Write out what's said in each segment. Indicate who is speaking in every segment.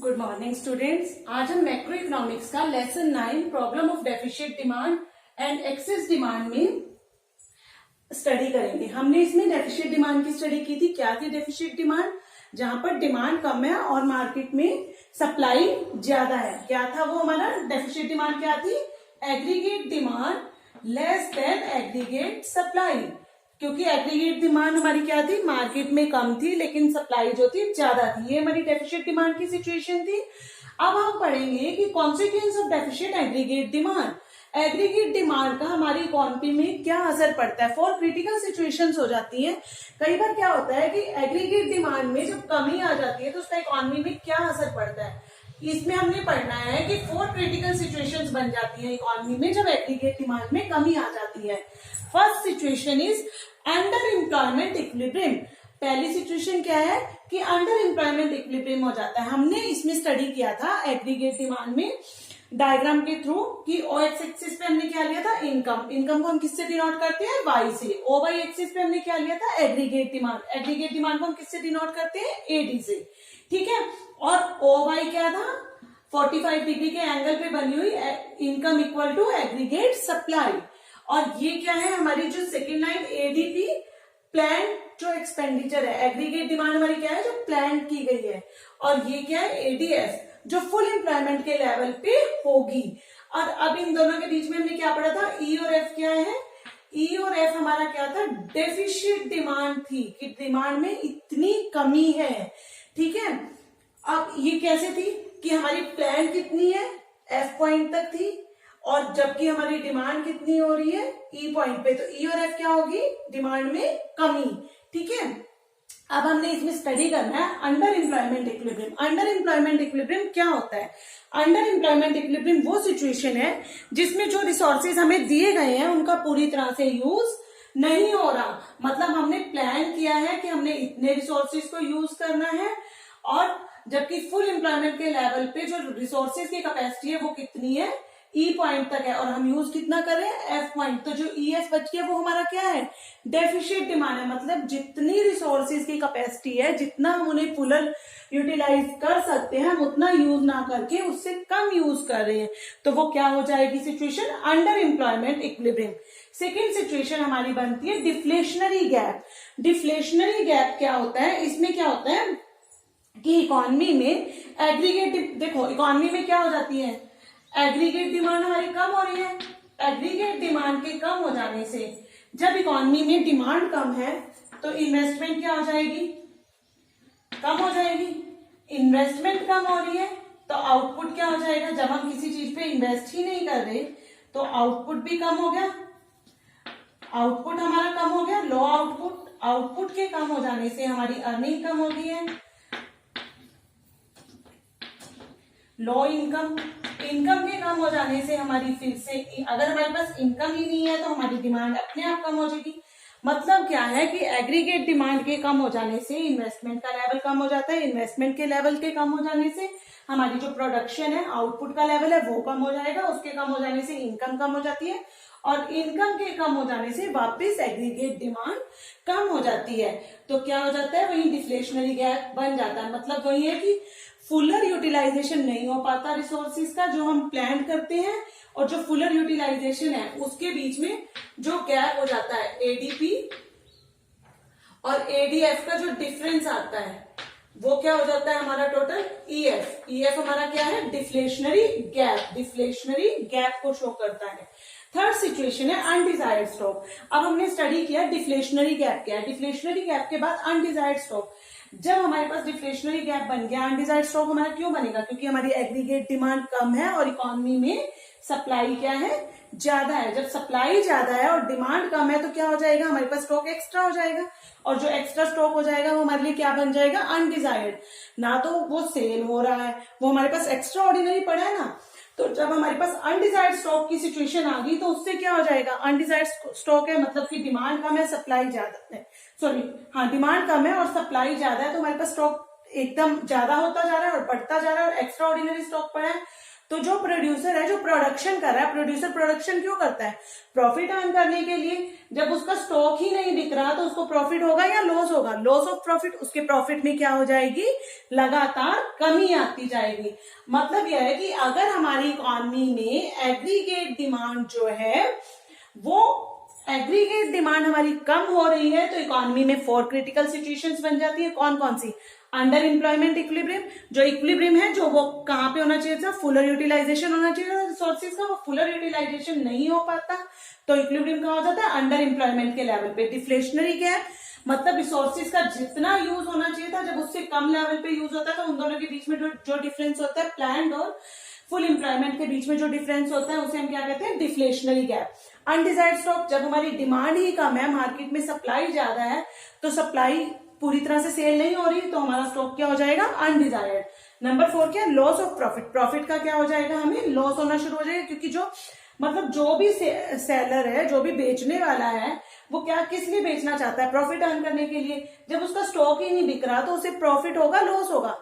Speaker 1: Good morning students. आज हम macro economics का lesson 9 problem of deficient demand and excess demand में study करेंगे। हमने इसमें डेफिशिएंट डिमांड की स्टडी की थी। क्या थी डेफिशिएंट डिमांड? जहां पर डिमांड कम है और मार्केट में सप्लाई ज्यादा है। क्या था वो हमारा डेफिशिएंट डिमांड? क्या थी? Aggregate demand less than aggregate supply. क्योंकि एग्रीगेट डिमांड हमारी क्या थी? मार्केट में कम थी लेकिन सप्लाई जो थी ज्यादा थी। ये हमारी डेफिशिएंट डिमांड की सिचुएशन थी। अब हम पढ़ेंगे कि consequence of deficient aggregate demand. Aggregate demand का हमारी इकोनॉमी में क्या असर पड़ता है। फोर क्रिटिकल सिचुएशंस हो जाती हैं। कई बार क्या होता है कि एग्रीगेट डिमांड में जब कमी आ जाती है तो उसका इकोनॉमी में क्या असर पड़ता है। इसमें हमने पढ़ना है कि फोर क्रिटिकल सिचुएशंस बन जाती है इकोनॉमी में जब एग्रीगेट डिमांड में कमी आ जाती है। First situation is under employment equilibrium. पहली सिचुएशन क्या है कि अंडर एम्प्लॉयमेंट इक्विलिब्रियम हो जाता है। हमने इसमें स्टडी किया था एग्रीगेट डिमांड में डायग्राम के थ्रू कि ओ एक्स एक्सिस पे हमने क्या लिया था? इनकम। इनकम को हम किससे डिनोट करते हैं? वाई से। ओ वाई एक्सिस पे हमने क्या लिया था? Aggregate demand. एग्रीगेट डिमांड को हम किससे डिनोट करते हैं? एडी से। ठीक है। और ओ वाई क्या था? 45 डिग्री के एंगल पे बनी हुई income equal to aggregate supply. और ये क्या है? हमारी जो सेकेंड लाइन एडीपी प्लान जो एक्सपेंडिचर है। एग्रीगेट डिमांड हमारी क्या है? जो प्लान की गई है। और ये क्या है? एडीएस जो फुल एम्प्लॉयमेंट के लेवल पे होगी। और अब इन दोनों के बीच में हमने क्या पढ़ा था? ई और एफ क्या है? ई और एफ हमारा क्या था? डेफिशिएंट डिमांड थी कि डिमांड में इतनी कमी है। ठीक है। अब ये कैसे थी कि हमारी प्लान कितनी है? एफ पॉइंट तक थी और जबकि हमारी डिमांड कितनी हो रही है? ई पॉइंट पे। तो ई और एफ क्या होगी? डिमांड में कमी। ठीक है। अब हमने इसमें स्टडी करना है under employment equilibrium. Under employment equilibrium क्या होता है? अंडर एम्प्लॉयमेंट इक्विलिब्रियम वो सिचुएशन है जिसमें जो रिसोर्सेज हमें दिए गए हैं उनका पूरी तरह से यूज नहीं हो रहा। मतलब हमने प्लान किया है कि हमने इतने रिसोर्सेज को यूज करना है और जबकि फुल एम्प्लॉयमेंट के लेवल पे जो रिसोर्सेज की कैपेसिटी है वो कितनी है? ई पॉइंट तक है और हम यूज कितना कर रहे हैं? F point. तो जो ई एफ बच गया वो हमारा क्या है? डेफिशिएंट डिमांड है। मतलब जितनी रिसोर्सेज की कैपेसिटी है, जितना हम उन्हें फुल यूटिलाइज कर सकते हैं, हम उतना यूज ना करके उससे कम यूज कर रहे हैं। तो वो क्या हो जाएगी situation? Under employment equilibrium. Second situation हमारी बनती है डिफ्लेशनरी गैप। डिफ्लेशनरी गैप क्या होता है? इसमें क्या होता है कि इकोनॉमी में एग्रीगेट, देखो इकोनॉमी में क्या हो जाती है? एग्रीगेट डिमांड हमारी कम हो रही है। एग्रीगेट डिमांड के कम हो जाने से जब इकोनॉमी में डिमांड कम है तो इन्वेस्टमेंट क्या हो जाएगी? कम हो जाएगी। इन्वेस्टमेंट कम हो रही है तो आउटपुट क्या हो जाएगा? जब हम किसी चीज पे इन्वेस्ट ही नहीं कर रहे तो आउटपुट भी कम हो गया। आउटपुट हमारा कम हो गया, लो आउटपुट। आउटपुट के कम हो जाने से हमारी अर्निंग कम हो गई है, लो इनकम। इनकम के कम हो जाने से हमारी फिर से, अगर हमारे पास इनकम ही नहीं है तो हमारी डिमांड अपने आप कम हो जाएगी। मतलब क्या है कि एग्रीगेट डिमांड के कम हो जाने से इन्वेस्टमेंट का लेवल कम हो जाता है। इन्वेस्टमेंट के लेवल के कम हो जाने से हमारी जो प्रोडक्शन है, आउटपुट का लेवल है वो कम हो जाएगा। उसके कम हो जाने से इनकम कम हो जाती है और इनकम के कम हो जाने से वापस एग्रीगेट डिमांड कम हो जाती है। तो क्या हो जाता है? वही डिफ्लेशनरी गैप बन जाता है। मतलब वही है कि फुलर यूटिलाइजेशन नहीं हो पाता रिसोर्सेज का जो हम प्लान करते हैं और जो फुलर यूटिलाइजेशन है उसके बीच में जो गैप हो जाता है एडीपी और एडीएफ का जो डिफरेंस आता है वो क्या हो जाता है? हमारा टोटल ईएफ। ईएफ हमारा क्या है? Deflationary gap. डिफ्लेशनरी गैप को शो करता है। थर्ड सिचुएशन है अनडिजायर्ड स्टॉक। अब हमने स्टडी किया डिफ्लेशनरी गैप क्या है। डिफ्लेशनरी गैप के बाद अनडिजायर्ड स्टॉक। जब हमारे पास डिफ्लेशनरी गैप बन गया, अनडिजायर्ड स्टॉक हमारा क्यों बनेगा? क्योंकि हमारी एग्रीगेट डिमांड कम है और इकोनॉमी में सप्लाई क्या है? ज्यादा है। जब सप्लाई ज्यादा है और डिमांड कम है तो क्या हो जाएगा? हमारे पास स्टॉक एक्स्ट्रा हो जाएगा और जो एक्स्ट्रा स्टॉक हो जाएगा वो हमारे लिए क्या बन जाएगा? अनडिजायर्ड। ना तो वो सेल हो रहा है, वो हमारे पास एक्स्ट्रा ऑर्डिनरी पड़ा है ना। तो जब हमारे पास अनडिजायर्ड स्टॉक की सिचुएशन आ गई तो उससे क्या हो जाएगा? अनडिजायर्ड स्टॉक है मतलब कि डिमांड कम है, सप्लाई ज्यादा है। सॉरी, हाँ, डिमांड कम है और सप्लाई ज्यादा है तो हमारे पास स्टॉक एकदम ज्यादा होता जा रहा है और बढ़ता जा रहा है और एक्स्ट्रा ऑर्डिनरी स्टॉक पड़ा है। तो जो प्रोड्यूसर है, जो प्रोडक्शन कर रहा है, प्रोड्यूसर प्रोडक्शन क्यों करता है? प्रॉफिट अर्न करने के लिए। जब उसका स्टॉक ही नहीं बिक रहा तो उसको प्रॉफिट होगा या लॉस होगा? Loss of profit. उसके प्रॉफिट में क्या हो जाएगी? लगातार कमी आती जाएगी। मतलब यह है कि अगर हमारी इकोनॉमी में एग्रीगेट डिमांड जो है वो एग्रीगेट डिमांड हमारी कम हो रही है तो इकोनॉमी में 4 क्रिटिकल सिचुएशंस बन जाती है। कौन कौन सी? अंडर एम्प्लॉयमेंट इक्विलिब्रियम, जो इक्विलिब्रियम है जो वो कहां पे होना चाहिए था? फुलर यूटिलाइजेशन होना चाहिए रिसोर्सेज का, वो फुलर यूटिलाइजेशन नहीं हो पाता तो इक्विलिब्रियम कहां हो जाता है? अंडर एम्प्लॉयमेंट के लेवल पे। डिफ्लेशनरी गैप, मतलब रिसोर्सेज का जितना यूज होना चाहिए था जब उससे कम लेवल पे यूज होता है तो उन दोनों के बीच में जो डिफरेंस होता है प्लान्ड और फुल एम्प्लॉयमेंट के बीच में जो डिफरेंस होता है उसे हम क्या कहते हैं? Deflationary gap. अनडिजायर्ड स्टॉक, जब हमारी डिमांड ही कम है, मार्केट में सप्लाई ज्यादा है तो सप्लाई पूरी तरह से सेल नहीं हो रही तो हमारा स्टॉक क्या हो जाएगा? अनडिजायर्ड। नंबर 4 क्या? Loss of profit. प्रॉफिट का क्या हो जाएगा? हमें लॉस होना शुरू हो जाएगा, क्योंकि जो मतलब जो भी सेलर है, जो भी बेचने वाला है, वो क्या किस लिए बेचना चाहता है? प्रॉफिट अर्न करने के लिए। जब उसका स्टॉक ही नहीं बिक रहा तो उसे प्रॉफिट होगा, लॉस होगा?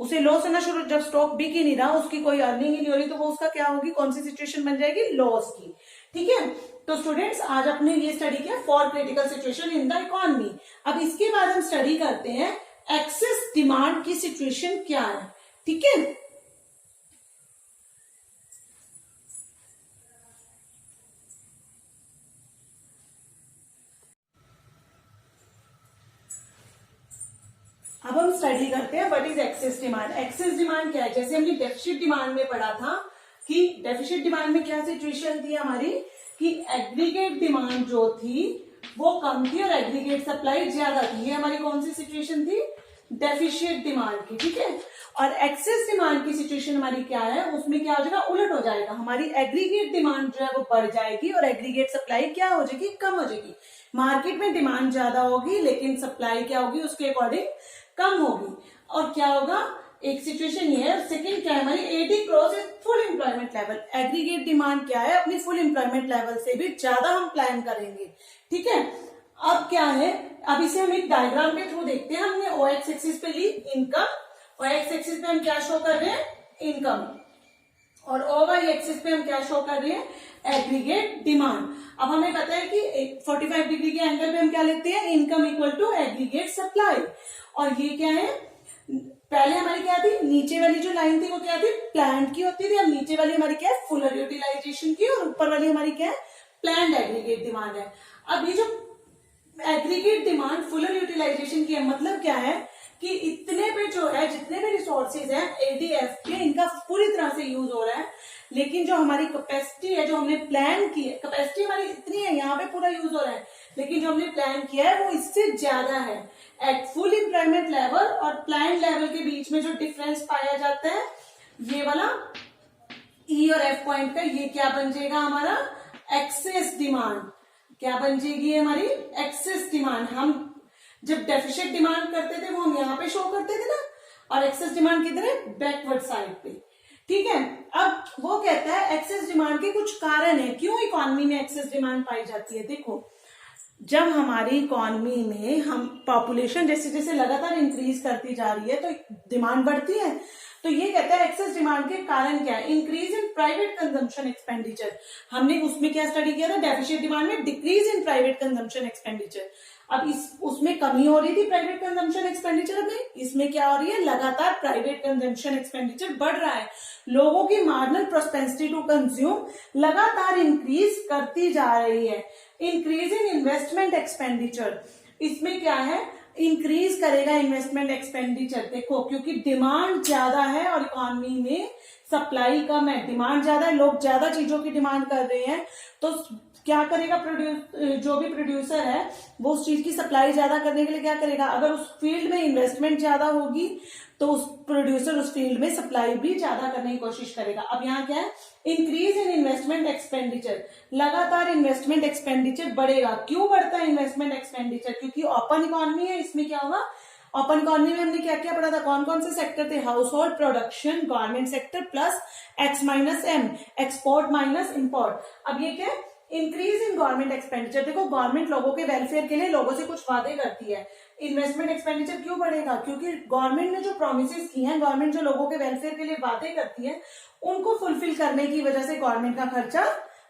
Speaker 1: उसे लॉस होना शुरू। जब स्टॉक बिक ही नहीं रहा, उसकी कोई अर्निंग ही नहीं हो रही तो वो उसका क्या होगी? कौन सी सिचुएशन बन जाएगी? लॉस की। ठीक है, तो स्टूडेंट्स आज अपने ये स्टडी किया 4 critical situation in the economy. अब इसके बाद हम स्टडी करते हैं एक्सेस डिमांड की सिचुएशन क्या है। ठीक है, अब हम स्टडी करते हैं what is excess demand. Excess demand क्या है? जैसे हमने डेफिसिट डिमांड में पढ़ा था कि डेफिसिट डिमांड में क्या सिचुएशन थी हमारी कि एग्रीगेट डिमांड जो थी वो कम थी और एग्रीगेट सप्लाई ज्यादा थी। ये हमारी कौन सी सिचुएशन थी? डेफिशिएंट डिमांड की। ठीक है, और एक्सेस डिमांड की सिचुएशन हमारी क्या है? उसमें क्या हो जाएगा? उलट हो जाएगा। हमारी एग्रीगेट डिमांड जो है वो बढ़ जाएगी और एग्रीगेट सप्लाई क्या हो जाएगी? कम हो जाएगी। मार्केट में डिमांड ज्यादा होगी लेकिन सप्लाई क्या होगी? उसके अकॉर्डिंग कम होगी। और क्या होगा? एक सिचुएशन ये है। सेकंड क्या है हमारी? AD cross full employment level. Aggregate demand क्या है? अपनी फुल एम्प्लॉयमेंट लेवल से भी ज्यादा हम प्लान करेंगे। ठीक है, अब क्या है? अब इसे हम एक डायग्राम के थ्रू देखते हैं। हमने ओ एक्स एक्सिस पे ली इनकम, ओ एक्स एक्सिस पे हम क्या शो कर रहे हैं? इनकम, और ओ वाई एक्सिस पे हम क्या शो कर रहे हैं? Aggregate demand. अब हमें पता है कि 45 डिग्री के एंगल पे हम क्या लेते हैं? Income equal to aggregate supply. और ये क्या है? पहले हमारी क्या थी? नीचे वाली जो लाइन थी वो क्या थी? प्लान्ड की होती थी। अब नीचे वाली हमारी क्या है? फुलर यूटिलाइजेशन की, और ऊपर वाली हमारी क्या है? प्लान्ड एग्रीगेट डिमांड है। अब ये जो एग्रीगेट डिमांड फुलर यूटिलाइजेशन की है, मतलब क्या है कि इतने पे जो है, जितने भी रिसोर्सेज हैं एडीएफ के, इनका पूरी तरह से यूज हो रहा है, लेकिन जो हमारी कैपेसिटी है, जो हमने प्लान की है, कैपेसिटी हमारी इतनी है, यहाँ पे पूरा यूज हो रहा है, लेकिन जो हमने प्लान किया है वो इससे ज्यादा है। एट फुल एम्प्लॉयमेंट लेवल और प्लान लेवल के बीच में जो डिफरेंस पाया जाता है, ये वाला ई और एफ पॉइंट का, ये क्या बन जाएगा हमारा? Excess demand. क्या बन जाएगी हमारी? Excess demand. हम जब डेफिशिएंट डिमांड करते थे वो हम यहाँ पे शो करते थे ना, और एक्सेस डिमांड किधर है? बैकवर्ड साइड पे। ठीक है, अब वो कहता है एक्सेस डिमांड के कुछ कारण है, क्यों इकोनॉमी में एक्सेस डिमांड पाई जाती है। देखो, जब हमारी इकोनॉमी में हम पॉपुलेशन जैसे जैसे लगातार इंक्रीज करती जा रही है तो डिमांड बढ़ती है। तो ये कहता है एक्सेस डिमांड के कारण क्या है? Increase in private consumption expenditure. हमने उसमें क्या स्टडी किया था? डेफिशिएंट डिमांड में decrease in private consumption expenditure. अब उसमें कमी हो रही थी प्राइवेट कंजम्पशन एक्सपेंडिचर में, इसमें क्या हो रही है? लगातार प्राइवेट कंजम्पशन एक्सपेंडिचर बढ़ रहा है। लोगों की मार्जिनल प्रोस्पेरिटी टू कंज्यूम लगातार इंक्रीज करती जा रही है। इंक्रीज इन इन्वेस्टमेंट एक्सपेंडिचर, इसमें क्या है? इंक्रीज करेगा इन्वेस्टमेंट एक्सपेंडिचर। देखो, क्योंकि डिमांड ज्यादा है और इकोनॉमी में सप्लाई कम है। डिमांड ज्यादा है, लोग ज्यादा चीजों की डिमांड कर रहे हैं, तो क्या करेगा जो भी प्रोड्यूसर है वो उस चीज की सप्लाई ज्यादा करने के लिए क्या करेगा? अगर उस फील्ड में इन्वेस्टमेंट ज्यादा होगी तो उस प्रोड्यूसर उस फील्ड में सप्लाई भी ज्यादा करने की कोशिश करेगा। अब यहाँ क्या है? इंक्रीज इन इन्वेस्टमेंट एक्सपेंडिचर, लगातार इन्वेस्टमेंट एक्सपेंडिचर बढ़ेगा। क्यों बढ़ता है इन्वेस्टमेंट एक्सपेंडिचर? क्योंकि ओपन इकोनॉमी है। इसमें क्या होगा? ओपन इकोनॉमी में हमने क्या क्या पढ़ा था? कौन कौन से सेक्टर थे? Household, production, government sector plus x minus m, export minus import. अब ये क्या है? इंक्रीज इन गवर्नमेंट एक्सपेंडिचर, देखो गवर्नमेंट लोगों के वेलफेयर के लिए लोगों से कुछ वादे करती है। इन्वेस्टमेंट एक्सपेंडिचर क्यों बढ़ेगा? क्योंकि गवर्नमेंट ने जो प्रोमिसेस की हैं, गवर्नमेंट जो लोगों के वेलफेयर के लिए वादे करती है, उनको फुलफिल करने की वजह से गवर्नमेंट का खर्चा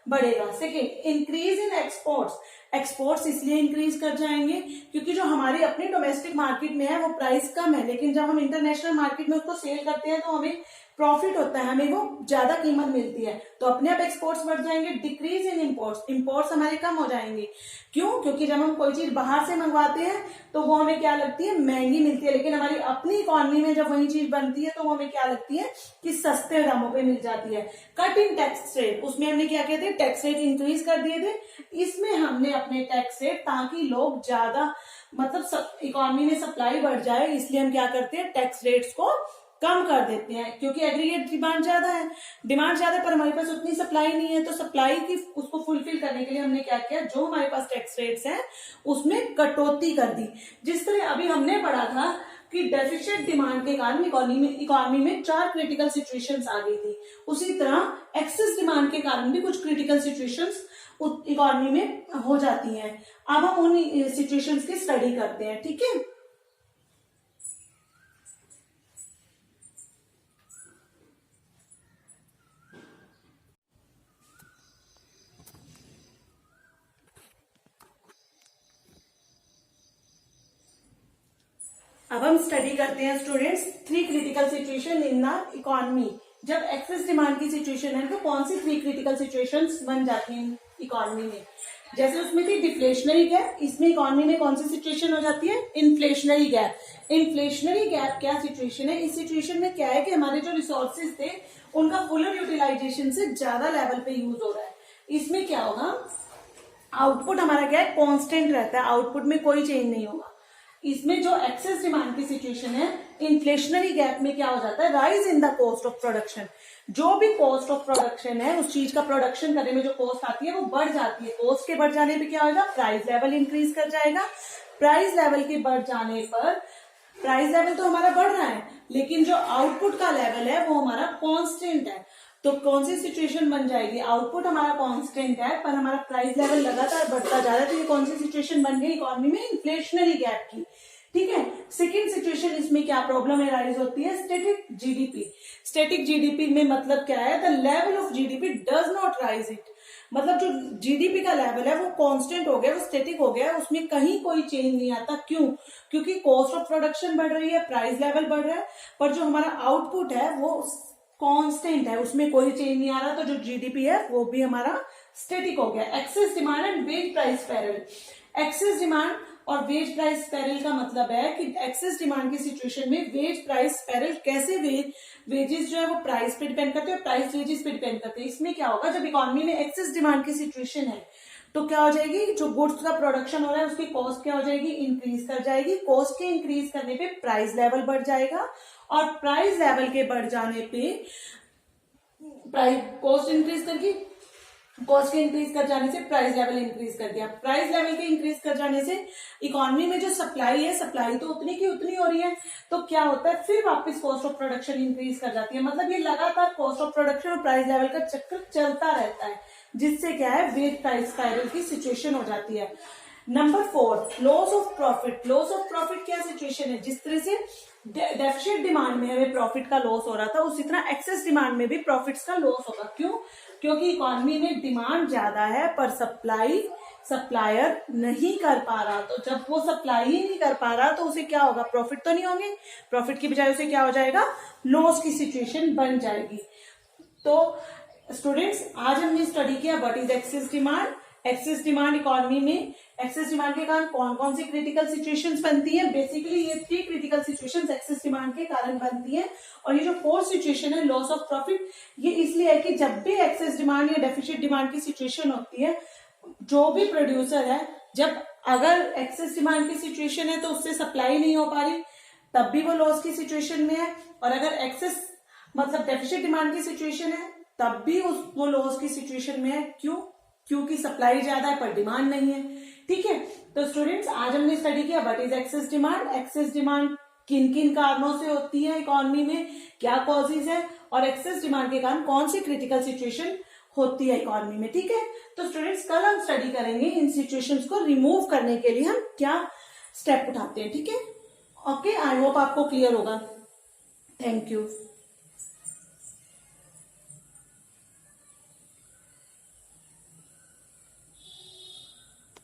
Speaker 1: बढ़ेगा। Second, increase in exports, exports इसलिए इंक्रीज कर जाएंगे क्योंकि जो हमारी अपनी डोमेस्टिक मार्केट में है वो प्राइस कम है, लेकिन जब हम इंटरनेशनल मार्केट में उसको सेल करते हैं तो हमें प्रॉफिट होता है, हमें वो ज्यादा कीमत मिलती है, तो अपने आप एक्सपोर्ट्स बढ़ जाएंगे। डिक्रीज इन इम्पोर्ट्स, इम्पोर्ट्स हमारे कम हो जाएंगे। क्यों? क्योंकि जब हम कोई चीज बाहर से मंगवाते हैं तो वो हमें क्या लगती है, महंगी मिलती है, लेकिन हमारी अपनी इकोनॉमी में जब वही चीज बनती है तो वो हमें क्या लगती है कि सस्ते दामों पे मिल जाती है। कट इन टैक्स रेट, उसमें हमने क्या किए थे, टैक्स रेट इंक्रीज कर दिए थे। इसमें हमने अपने टैक्स रेट, ताकि लोग ज्यादा मतलब इकोनॉमी में सप्लाई बढ़ जाए, इसलिए हम क्या करते हैं, टैक्स रेट्स को कम कर देते हैं। क्योंकि एग्रीगेट डिमांड ज्यादा है, डिमांड ज्यादा पर हमारे पास उतनी सप्लाई नहीं है, तो सप्लाई की उसको फुलफिल करने के लिए हमने क्या किया, जो हमारे पास टैक्स रेट्स हैं उसमें कटौती कर दी। जिस तरह अभी हमने पढ़ा था कि डेफिशिएंट डिमांड के कारण इकोनॉमी में 4 क्रिटिकल सिचुएशंस आ गई थी, उसी तरह एक्सेस डिमांड के कारण भी कुछ क्रिटिकल सिचुएशंस इकोनॉमी में हो जाती हैं। अब हम उन सिचुएशंस की स्टडी करते हैं, ठीक है। अब हम स्टडी करते हैं students 3 critical situation in the economy. जब एक्सेस डिमांड की सिचुएशन है तो कौन सी 3 क्रिटिकल सिचुएशंस बन जाती हैं इकोनॉमी में? जैसे उसमें थी डिफ्लेशनरी गैप, इसमें इकोनॉमी में कौन सी सिचुएशन हो जाती है, इन्फ्लेशनरी गैप। इन्फ्लेशनरी गैप क्या सिचुएशन है? इस सिचुएशन में क्या है कि हमारे जो रिसोर्सेज थे उनका फुलर यूटिलाइजेशन से ज्यादा लेवल पे यूज हो रहा है। इसमें क्या होगा, आउटपुट हमारा क्या है, कांस्टेंट रहता है, आउटपुट में कोई चेंज नहीं होगा। इसमें जो एक्सेस डिमांड की सिचुएशन है, इन्फ्लेशनरी गैप में क्या हो जाता है, rise in the cost of production. जो भी कॉस्ट ऑफ प्रोडक्शन है, उस चीज का प्रोडक्शन करने में जो कॉस्ट आती है वो बढ़ जाती है। कॉस्ट के बढ़ जाने पे क्या होगा, प्राइस लेवल इंक्रीज कर जाएगा। प्राइस लेवल के बढ़ जाने पर, प्राइस लेवल तो हमारा बढ़ रहा है लेकिन जो आउटपुट का लेवल है वो हमारा कांस्टेंट है। तो कौन सी सिचुएशन बन जाएगी, आउटपुट हमारा कांस्टेंट है पर हमारा प्राइस लेवल लगातार बढ़ता जा रहा है, तो ये कौन सी सिचुएशन बन गई इकोनॉमी में, इन्फ्लेशनरी गैप की। ठीक है। सेकेंड सिचुएशन, इसमें क्या प्रॉब्लम राइज होती है, स्टैटिक जीडीपी। स्टैटिक जीडीपी में मतलब क्या है, the level of GDP does not rise it, मतलब जो जीडीपी का लेवल है वो कांस्टेंट हो गया, वो स्टैटिक हो गया, उसमें कहीं कोई चेंज नहीं आता। क्यों? क्योंकि कॉस्ट ऑफ प्रोडक्शन बढ़ रही है, प्राइस लेवल बढ़ रहा है, पर जो हमारा आउटपुट है वो कांस्टेंट है, उसमें कोई चेंज नहीं आ रहा, तो जो जीडीपी है वो भी हमारा स्टैटिक हो गया। Excess demand and wage price parallel. Excess demand और वेज प्राइस पैरेलल का मतलब है कि एक्सेस डिमांड की सिचुएशन में वेज प्राइस पैरेलल कैसे, वेजेस जो है वो प्राइस पे डिपेंड करते हैं, प्राइस वेजेस पे डिपेंड करते हैं। इसमें क्या होगा, जब इकोनॉमी में एक्सेस डिमांड की सिचुएशन है तो क्या हो जाएगी, जो गुड्स का प्रोडक्शन हो रहा है उसकी कॉस्ट क्या हो जाएगी, इंक्रीज कर जाएगी। कॉस्ट के इंक्रीज करने पे प्राइस लेवल बढ़ जाएगा और प्राइस लेवल के बढ़ जाने पे प्राइस, कॉस्ट इंक्रीज करके, कॉस्ट के इंक्रीज कर जाने से प्राइस लेवल इंक्रीज कर दिया। प्राइस लेवल के इंक्रीज कर जाने से इकोनॉमी में जो सप्लाई है, सप्लाई तो उतनी की उतनी हो रही है, तो क्या होता है, फिर वापस कॉस्ट ऑफ प्रोडक्शन इंक्रीज कर जाती है। मतलब ये लगातार कॉस्ट ऑफ प्रोडक्शन और प्राइस लेवल का चक्कर चलता रहता है, जिससे क्या है, वेज प्राइस स्पाइरल की सिचुएशन हो जाती है। Number 4, loss of profit. Loss of profit क्या सिचुएशन है, जिस तरह से डेफिशिएट डिमांड में हमें प्रॉफिट का लॉस हो रहा था, उसी तरह एक्सेस डिमांड में भी प्रॉफिट्स का लॉस होगा। क्यों? क्योंकि इकोनॉमी में डिमांड ज्यादा है पर सप्लायर नहीं कर पा रहा, तो जब वो सप्लाई ही नहीं कर पा रहा तो उसे क्या होगा, प्रॉफिट तो नहीं होंगे, प्रॉफिट की बजाय उसे क्या हो जाएगा, लॉस की सिचुएशन बन जाएगी। तो स्टूडेंट्स, आज हमने स्टडी किया what is excess demand. Excess demand economy में, एक्सेस डिमांड के कारण कौन कौन सी क्रिटिकल सिचुएशंस बनती है। बेसिकली ये 3 क्रिटिकल सिचुएशंस एक्सेस डिमांड के कारण बनती है। और ये जो 4th सिचुएशन है, लॉस ऑफ प्रॉफिट, ये इसलिए है कि जब भी एक्सेस डिमांड या डेफिशिएट डिमांड की सिचुएशन होती है, जो भी प्रोड्यूसर है, जब अगर एक्सेस डिमांड की सिचुएशन है तो उससे सप्लाई नहीं हो पा रही, तब भी वो लॉस की सिचुएशन में है। और अगर एक्सेस मतलब डेफिशिएट डिमांड की सिचुएशन है तब भी वो लॉस की सिचुएशन में है। क्यों? क्योंकि सप्लाई ज्यादा है पर डिमांड नहीं है। ठीक है। तो स्टूडेंट्स, आज हमने स्टडी किया what is excess demand, excess demand किन किन कारणों से होती है इकोनॉमी में, क्या कॉजेज है, और एक्सेस डिमांड के कारण कौन सी क्रिटिकल सिचुएशन होती है इकोनॉमी में, ठीक है। तो स्टूडेंट्स कल हम स्टडी करेंगे इन सिचुएशंस को रिमूव करने के लिए हम क्या स्टेप उठाते हैं, ठीक है। ओके, आई होप आपको क्लियर होगा। Thank you.